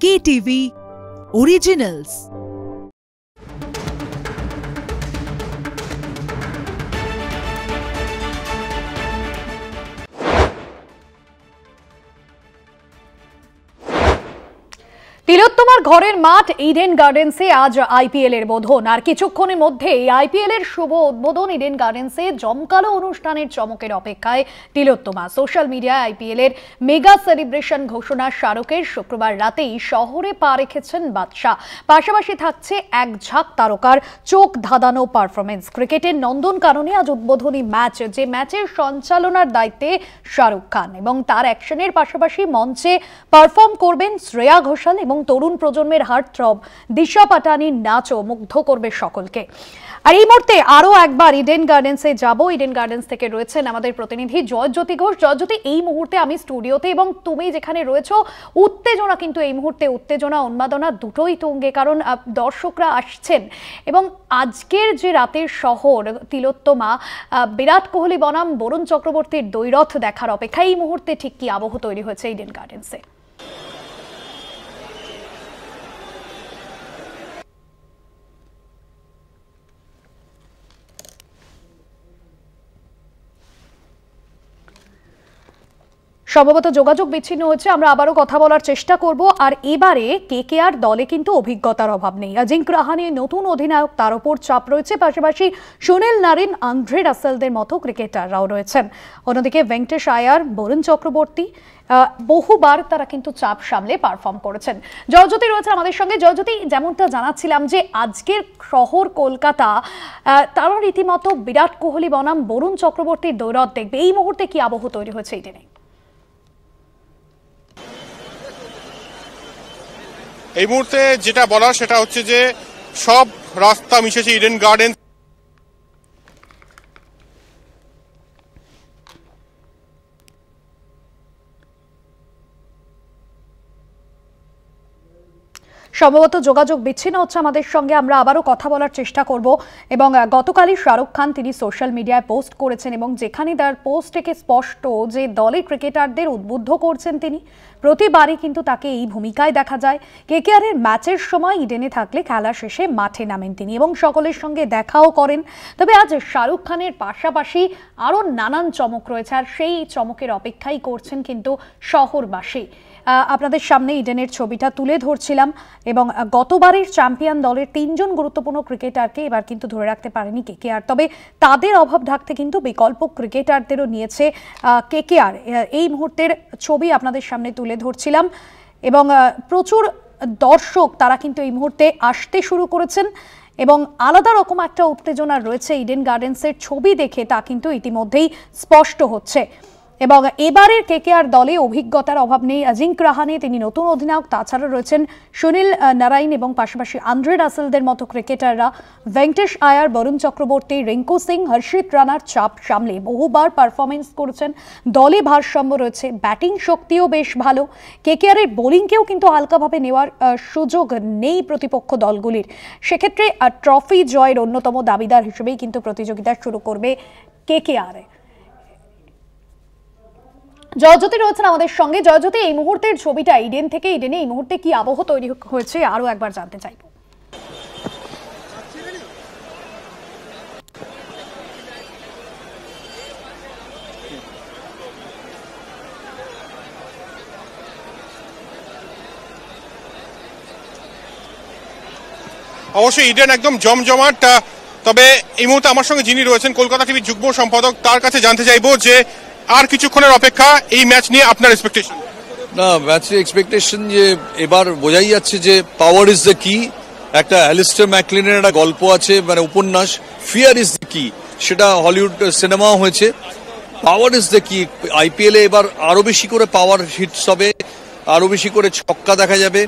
KTV Originals। তিলোত্তমার ঘরের মাঠ ইডেন গার্ডেন্সে আজ আইপিএল এর বোধন, আর কিছুক্ষণের মধ্যেই আইপিএল এর শুভ উদ্বোধন। ইডেন গার্ডেন্সে জমকালো অনুষ্ঠানের চমকের অপেক্ষায় তিলোত্তমা। সোশ্যাল মিডিয়ায় আইপিএল এর মেগা সেলিব্রেশন ঘোষণা শাহরুখের। শুক্রবার রাতেই শহরে পা রেখেছেন বাদশা। পাশাপাশি থাকছে এক ঝাঁক তারকার চোখ ধাঁধানো পারফরমেন্স। ক্রিকেটের নন্দনকাননে আজ উদ্বোধনী ম্যাচ, যে ম্যাচের সঞ্চালনার দায়িত্বে শাহরুখ খান, এবং তার অ্যাকশনের পাশাপাশি মঞ্চে পারফর্ম করবেন শ্রেয়া ঘোষাল এবং তরুণ প্রজন্মের হার্টথ্রব দিশা পাটানির নাচও মুগ্ধ করবে সকলকে। আর এই মুহূর্তে আরো একবার ইডেন গার্ডেন্সে যাব। ইডেন গার্ডেন্স থেকে রয়েছেন আমাদের প্রতিনিধি জয়জ্যোতি ঘোষ। জয়জ্যোতি, এই মুহূর্তে আমি স্টুডিওতে এবং তুমি যেখানে রয়েছো, উত্তেজনা কিন্তু এই মুহূর্তে, উত্তেজনা উন্মাদনা দুটোই তুঙ্গে, কারণ দর্শকরা আসছেন এবং আজকের যে রাতের শহর তিলোত্তমা, বিরাট কোহলি বনাম বরুণ চক্রবর্তীর দ্বৈরথ দেখার অপেক্ষা। এই মুহূর্তে ঠিক কি আবহ তৈরি হয়েছে ইডেন গার্ডেন্সে? সম্ভবত যোগাযোগ বিচ্ছিন্ন হচ্ছে, আমরা আবারও কথা বলার চেষ্টা করব। আর এবারে কেকেআর দলে কিন্তু অভিজ্ঞতার অভাব নেই। অজিঙ্ক্য রাহানে নতুন অধিনায়ক, তার উপর চাপ রয়েছে। পাশাপাশি সুনীল নারিন, আন্দ্রে রাসেলদের মতো ক্রিকেটাররাও রয়েছেন। অন্যদিকে ভেঙ্কটেশ আয়ার, বরুণ চক্রবর্তী বহুবার তারা কিন্তু চাপ সামলে পারফর্ম করেছেন। জয়জ্যোতি রয়েছে আমাদের সঙ্গে। জয়জ্যোতি, যেমনটা জানাচ্ছিলাম যে আজকের শহর কলকাতা, তারা রীতিমতো বিরাট কোহলি বনাম বরুণ চক্রবর্তীর দ্বৈরথ দেখবে। এই মুহূর্তে কি আবহ তৈরি হয়েছে ইডেনে? এই মুহূর্তে যেটা বলার সেটা হচ্ছে যে সব রাস্তা মিশেছে ইডেন গার্ডেন। সম্ভবত যোগাযোগ বিচ্ছিন্ন হচ্ছে আমাদের সঙ্গে, আমরা আবারও কথা বলার চেষ্টা করব। এবং গতকালই শাহরুখ খান তিনি সোশ্যাল মিডিয়ায় পোস্ট করেছেন, এবং যেখানে তার পোস্ট থেকে স্পষ্ট যে দলের ক্রিকেটারদের উদ্বুদ্ধ করছেন তিনি। প্রতিবারই কিন্তু তাকে এই ভূমিকায় দেখা যায়। কেকেআরের ম্যাচের সময় ইডেনে থাকলে খেলা শেষে মাঠে নামেন তিনি এবং সকলের সঙ্গে দেখাও করেন। তবে আজ শাহরুখ খানের পাশাপাশি আরও নানান চমক রয়েছে, আর সেই চমকের অপেক্ষাই করছেন কিন্তু শহরবাসী। আপনাদের সামনে ইডেনের ছবিটা তুলে ধরছিলাম, এবং গতবারের চ্যাম্পিয়ন দলের 3 জন গুরুত্বপূর্ণ ক্রিকেটারকে এবার কিন্তু ধরে রাখতে পারেনি কেকেআর। তবে তাদের অভাব ঢাকতে কিন্তু বিকল্প ক্রিকেটারদেরও নিয়েছে কেকেআর। এই মুহূর্তের ছবি আপনাদের সামনে তুলে ধরছিলাম, এবং প্রচুর দর্শক তারা কিন্তু এই মুহূর্তে আসতে শুরু করেছেন, এবং আলাদা রকম একটা উত্তেজনা রয়েছে ইডেন গার্ডেন্সের ছবি দেখে, তা কিন্তু ইতিমধ্যেই স্পষ্ট হচ্ছে। এবং এবারের কেকেআর দলে অভিজ্ঞতার অভাব নেই। অজিঙ্ক্য রাহানে, তিনি নতুন অধিনায়ক। তাছাড়া রয়েছেন সুনীল নারাইন এবং পাশাপাশি আন্দ্রে রাসেলদের মতো ক্রিকেটাররা। ভেঙ্কটেশ আয়ার, বরুণ চক্রবর্তী, রিঙ্কু সিং, হর্ষিত রানার চাপ সামলে বহুবার পারফরমেন্স করেছেন। দলে ভারসাম্য রয়েছে, ব্যাটিং শক্তিও বেশ ভালো। কেকেআরের বোলিংকেও কিন্তু হালকাভাবে নেওয়ার সুযোগ নেই প্রতিপক্ষ দলগুলির। সেক্ষেত্রে ট্রফি জয়ের অন্যতম দাবিদার হিসেবেই কিন্তু প্রতিযোগিতা শুরু করবে কেকেআর। জয়জ্যোতি রয়েছেন আমাদের সঙ্গে। জয়জ্যোতি, এই মুহূর্তের ছবিটা ইডেন থেকে, ইডেনে এই মুহূর্তে কি আবহ তৈরি হয়েছে আরো একবার জানতে চাইব। অবশ্যই ইডেন একদম জমজমাট। তবে এই মুহূর্তে আমার সঙ্গে যিনি রয়েছেন, কলকাতা টিভির যুগ্ম সম্পাদক, তার কাছে জানতে চাইবো যে আর কিছুক্ষণের অপেক্ষা, এই ম্যাচ নিয়ে আপনার এক্সপেকটেশন? না, ম্যাচের এক্সপেকটেশন যে এবার বোঝাই যাচ্ছে যে পাওয়ার ইজ দ্য কি। একটা অ্যালিস্টার ম্যাকলিনের একটা গল্প আছে, মানে উপন্যাস, ফিয়ার ইজ দ্য কি, সেটা হলিউড সিনেমাও হয়েছে। পাওয়ার ইজ দ্য কি। আইপিএলে এবার আরো বেশি করে পাওয়ার হিটস হবে, আরো বেশি করে ছক্কা দেখা যাবে।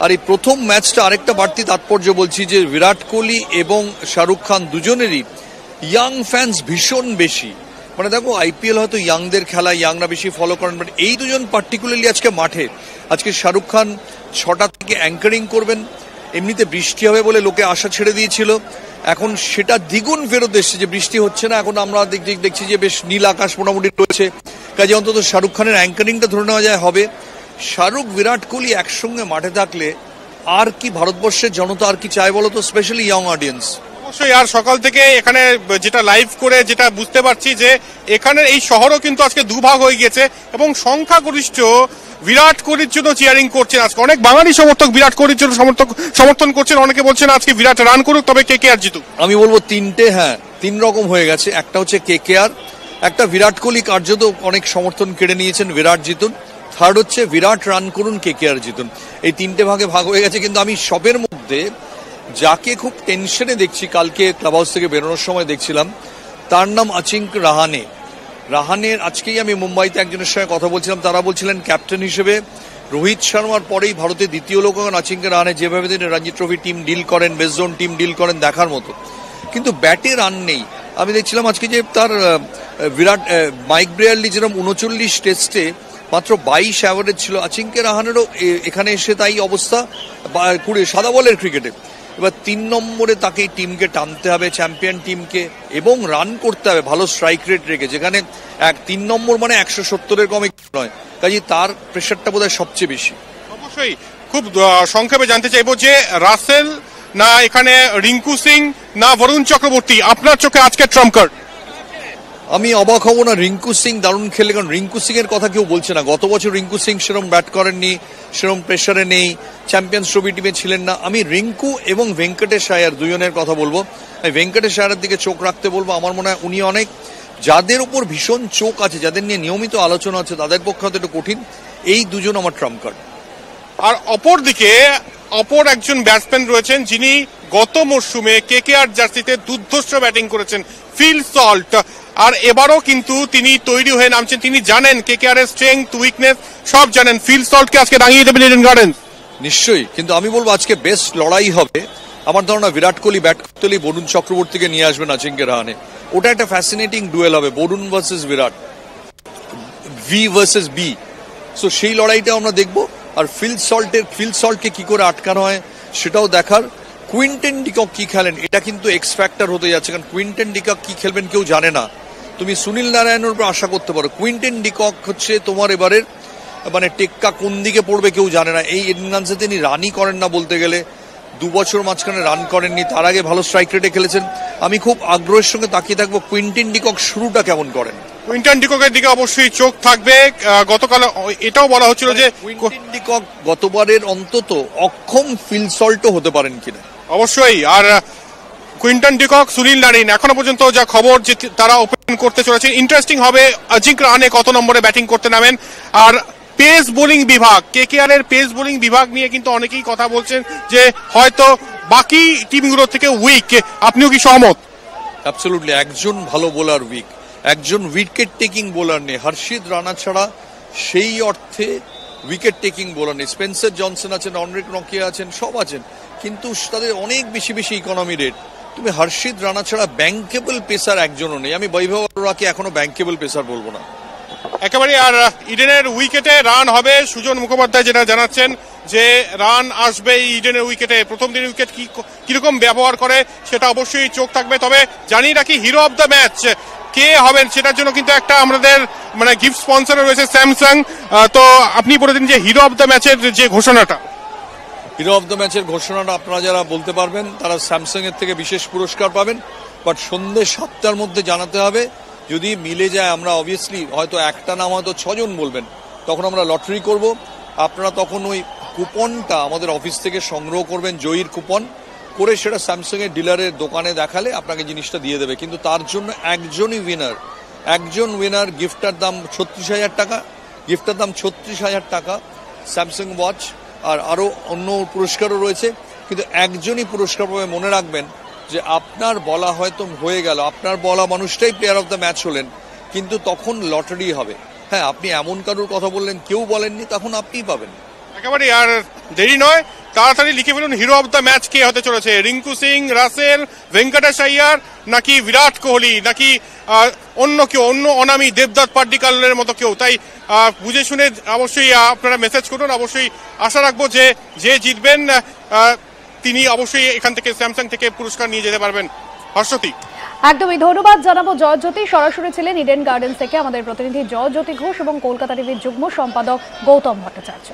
আর এই প্রথম ম্যাচটা আরেকটা বাড়তি তাৎপর্য বলছি যে বিরাট কোহলি এবং শাহরুখ খান দুজনেরই ইয়াং ফ্যান্স ভীষণ বেশি। মানে দেখো, আইপিএল হয়তো ইয়াংদের খেলা, ইয়াংরা বেশি ফলো করেন, বাট এই দুজন পার্টিকুলারলি আজকে মাঠে। আজকে শাহরুখ খান 6টা থেকে অ্যাঙ্কারিং করবেন। এমনিতে বৃষ্টি হবে বলে লোকে আশা ছেড়ে দিয়েছিল, এখন সেটা দ্বিগুণ ফেরত এসছে যে বৃষ্টি হচ্ছে না। এখন আমরা দেখছি যে বেশ নীল আকাশ মোটামুটি রয়েছে, কাজে অন্তত শাহরুখ খানের অ্যাঙ্কারিংটা ধরে নেওয়া যায় হবে। শাহরুখ বিরাট কোহলি একসঙ্গে মাঠে থাকলে আর কি ভারতবর্ষের জনতা আর কি চায় বলো তো, স্পেশালি ইয়ং অডিয়েন্স। অবশ্যই। আর সকাল থেকে এখানে যেটা লাইভ করে যেটা বুঝতে পারছি যে এখানের এই শহরও কিন্তু আজকে দুভাগ হয়ে গিয়েছে এবং সংখ্যাগরিষ্ঠ বিরাট কোহলির জন্য চিয়ারিং করছেন। আজকে অনেক বাঙালি সমর্থক বিরাট কোহলির জন্য সমর্থন করছেন। অনেকে বলছেন আজকে বিরাট রান করুক, তবে কেকেআর জিতুক। আমি বলবো তিন রকম হয়ে গেছে। একটা হচ্ছে কেকেআর, একটা বিরাট কোহলি কার্যত অনেক সমর্থন কেড়ে নিয়েছেন, বিরাট জিতুন। থার্ড হচ্ছে বিরাট রান করুন, কেকেআর জিতুন। এই তিনটে ভাগে ভাগ হয়ে গেছে। কিন্তু আমি সবের মধ্যে যাকে খুব টেনশনে দেখছি, কালকে ক্লাব হাউস থেকে বেরোনোর সময় দেখছিলাম, তার নাম অজিঙ্ক রাহানে। রাহানের আজকেই আমি মুম্বাইতে একজনের সঙ্গে কথা বলছিলাম, তারা বলছিলেন ক্যাপ্টেন হিসেবে রোহিত শর্মার পরেই ভারতের দ্বিতীয় লোক অজিঙ্ক রাহানে। যেভাবে তিনি রঞ্জি ট্রফি টিম ডিল করেন, বেস্ট জোন টিম ডিল করেন, দেখার মতো। কিন্তু ব্যাটে রান নেই। আমি দেখছিলাম আজকে যে তার মাইক ব্রেয়ারলি যেরকম 39 টেস্টে মাত্র 22 অ্যাভারেজ ছিল, অজিঙ্ক রাহানেরও এখানে এসে তাই অবস্থা 20 সাদা বলের ক্রিকেটে। এবার 3 নম্বরে তাকে টিমকে টানতে হবে, চ্যাম্পিয়ন টিমকে, এবং রান করতে হবে ভালো স্ট্রাইক রেট রেখে, যেখানে 3 নম্বর মানে 170-এর কমে নয়। কাজে তার প্রেশারটা বোধহয় সবচেয়ে বেশি। অবশ্যই। খুব সংক্ষেপে জানতে চাইবো যে রাসেল না এখানে রিঙ্কু সিং না বরুণ চক্রবর্তী, আপনার চোখে আজকে ট্রাম্প কার্ড? আমি অবাক হব না রিঙ্কু সিং দারুণ খেলে, কারণ রিঙ্কু সিং এর কথা কেউ বলছে না। গত বছর রিঙ্কু সিং সেরকম ব্যাট করেননি, সেরকম প্রেসারে নেই, চ্যাম্পিয়ন্স ট্রফি টিমে ছিলেন না। আমি রিঙ্কু এবং ভেঙ্কটেশ আয়ার দুজনের কথা বলবো। আমি ভেঙ্কটেশ আয়ারের দিকে চোখ রাখতে বলবো। আমার মনে হয় উনি অনেক, যাদের উপর ভীষণ চোখ আছে, যাদের নিয়ে নিয়মিত আলোচনা আছে, তাদের পক্ষে হয়তো একটু কঠিন। এই দুজন আমার ট্রাম্প কার্ড। আর অপর একজন ব্যাটসম্যান রয়েছেন যিনি গত মরশুমে কেকেআর জার্সিতে দুর্ধর্ষ ব্যাটিং করেছেন, ফিল সল্ট। আর এবারও কিন্তু তিনি তৈরি হয়ে নামছেন। তিনি জানেন কেকেআর এর স্ট্রেংথ, উইকনেস সব জানেন। ফিল সল্টকে আজকে রাঙিয়ে দেবেন ইডেন গার্ডেন্স। নিশ্চয়ই। কিন্তু আমি বলবো আজকে বেস্ট লড়াই হবে। আমার ধারণা বিরাট কোহলি ব্যাট করতে হলে বরুণ চক্রবর্তীকে নিয়ে আসবেন অজিঙ্ক রাহানে। ওটা একটা ফ্যাসিনেটিং ডুয়েল হবে, বরুণ ভার্সেস বিরাট, ভি ভার্সেস বি। সো সেই লড়াইটা আমরা দেখবো। আর ফিল সল্টকে কি করে আটকানো হয় সেটাও দেখার। কুইন্টন ডিকক কি খেলেন এটা কিন্তু এক্স ফ্যাক্টর হতে যাচ্ছে, কারণ কুইন্টন ডিকক কি খেলবেন কেউ জানে না। তুমি সুনীল নারায়ণের উপর আশা করতে পারো। কুইন্টন ডিকক হচ্ছে তোমার এবারের মানে টেক্কা কোন দিকে পড়বে কেউ জানে না। এই ইনিংসে তিনি রানই করেন না বলতে গেলে, 2 বছর মাঝখানে রান করেননি, তার আগে ভালো স্ট্রাইক রেটে খেলেছেন। আমি খুব আগ্রহের সঙ্গে তাকিয়ে থাকবো কুইন্টন ডিকক শুরুটা কেমন করেন। কুইন্টন ডিককের দিকে অবশ্যই চোখ থাকবে। গতকাল এটাও বলা হচ্ছিল যে কুইন্টন ডিকক গতবারের অন্তত অক্ষম ফিল সল্টও হতে পারেন কিনা। অবশ্যই। আর কুইন্টন ডিকক, সুনীল নারিন, এখনো পর্যন্ত যা খবর যে তারা ওপেন করতে চলেছে। ইন্টারেস্টিং হবে অজিঙ্ক রাহানে কত নম্বরে ব্যাটিং করতে নামেন। আর পেস বোলিং বিভাগ, কেকেআর এর পেস বোলিং বিভাগ নিয়ে কিন্তু অনেকেই কথা বলছেন যে হয়তো বাকি টিমগুলো থেকে উইক। আপনিও কি সহমত? অ্যাবসলিউটলি। একজন ভালো বোলার উইক, একজন উইকেট টেকিং বোলার নেই। হর্ষিত রানা ছাড়া সেই অর্থে উইকেট টেকিং বোলার নেই। স্পেন্সার জনসন আছেন, অনরিক নকিয়া আছেন, সব আছেন, কিন্তু তাদের অনেক বেশি বেশি ইকোনমি রেট। তুমি হর্ষিত রানা ছাড়া ব্যাংকেবল পেসার একজনও নেই। আমি বৈভব অরোরাকে এখনো ব্যাংকেবল পেসার বলবো না একেবারে। আর ইডেনের উইকেটে রান হবে, সুজন মুখোপাধ্যায় যেটা জানাচ্ছেন যে রান আসবে ইডেনের উইকেটে। প্রথম দিনের উইকেট কিরকম ব্যবহার করে সেটা অবশ্যই চোখ থাকবে। তবে জানিয়ে রাখি হিরো অফ দ্য ম্যাচ কে হবেন সেটার জন্য কিন্তু একটা আমাদের মানে গিফট স্পন্সর রয়েছে স্যামসাং। তো আপনি বলে দিন যে হিরো অফ দ্য ম্যাচের যে ঘোষণাটা। হিরো অফ দ্য ম্যাচের ঘোষণাটা আপনারা যারা বলতে পারবেন তারা স্যামসাং এর থেকে বিশেষ পুরস্কার পাবেন। বাট সন্ধ্যে 7টার মধ্যে জানাতে হবে। যদি মিলে যায়, আমরা অবভিয়াসলি হয়তো একটা নাম হয়তো 6 জন বলবেন, তখন আমরা লটারি করব। আপনারা তখন ওই কুপনটা আমাদের অফিস থেকে সংগ্রহ করবেন, জয়ীর কুপন করে, সেটা স্যামসাং এর ডিলারের দোকানে দেখালে আপনাকে জিনিসটা দিয়ে দেবে। কিন্তু তার জন্য একজন উইনার, গিফটার দাম 36,000 টাকা, গিফটার দাম 36,000 টাকা, স্যামসাং ওয়াচ। আর আরও অন্য পুরস্কারও রয়েছে, কিন্তু একজনই পুরস্কার পাবে। মনে রাখবেন যে আপনার বলা হয়তো হয়ে গেল, আপনার বলা মানুষটাই প্লেয়ার অফ দ্য ম্যাচ হলেন, কিন্তু তখন লটারি হবে। হ্যাঁ, আপনি এমন কারোর কথা বললেন কেউ বলেননি, তখন আপনিই পাবেন। একেবারে। আর দেরি নয়, তাড়াতাড়ি লিখে ফেলুন হিরো অফ দ্য ম্যাচ কে হতে চলেছে। রিঙ্কু সিং, রাসেল, ভেঙ্কটেশ আইয়ার, নাকি বিরাট কোহলি, নাকি অন্য কেউ, অন্য অনামী দেবদত্ত পাড্ডিকালের মতো কেউ। তাই বুঝে শুনে অবশ্যই আপনারা মেসেজ করুন। অবশ্যই আশা রাখবো যে জিতবেন তিনি অবশ্যই এখান থেকে স্যামসাং থেকে পুরস্কার নিয়ে যেতে পারবেন। হর্ষতি। একদমই ধন্যবাদ জানাবো জয়জ্যোতি। সরাসরি ছিলেন ইডেন গার্ডেন্স থেকে আমাদের প্রতিনিধি জয়জ্যোতি ঘোষ এবং কলকাতা টিভির যুগ্ম সম্পাদক গৌতম ভট্টাচার্য।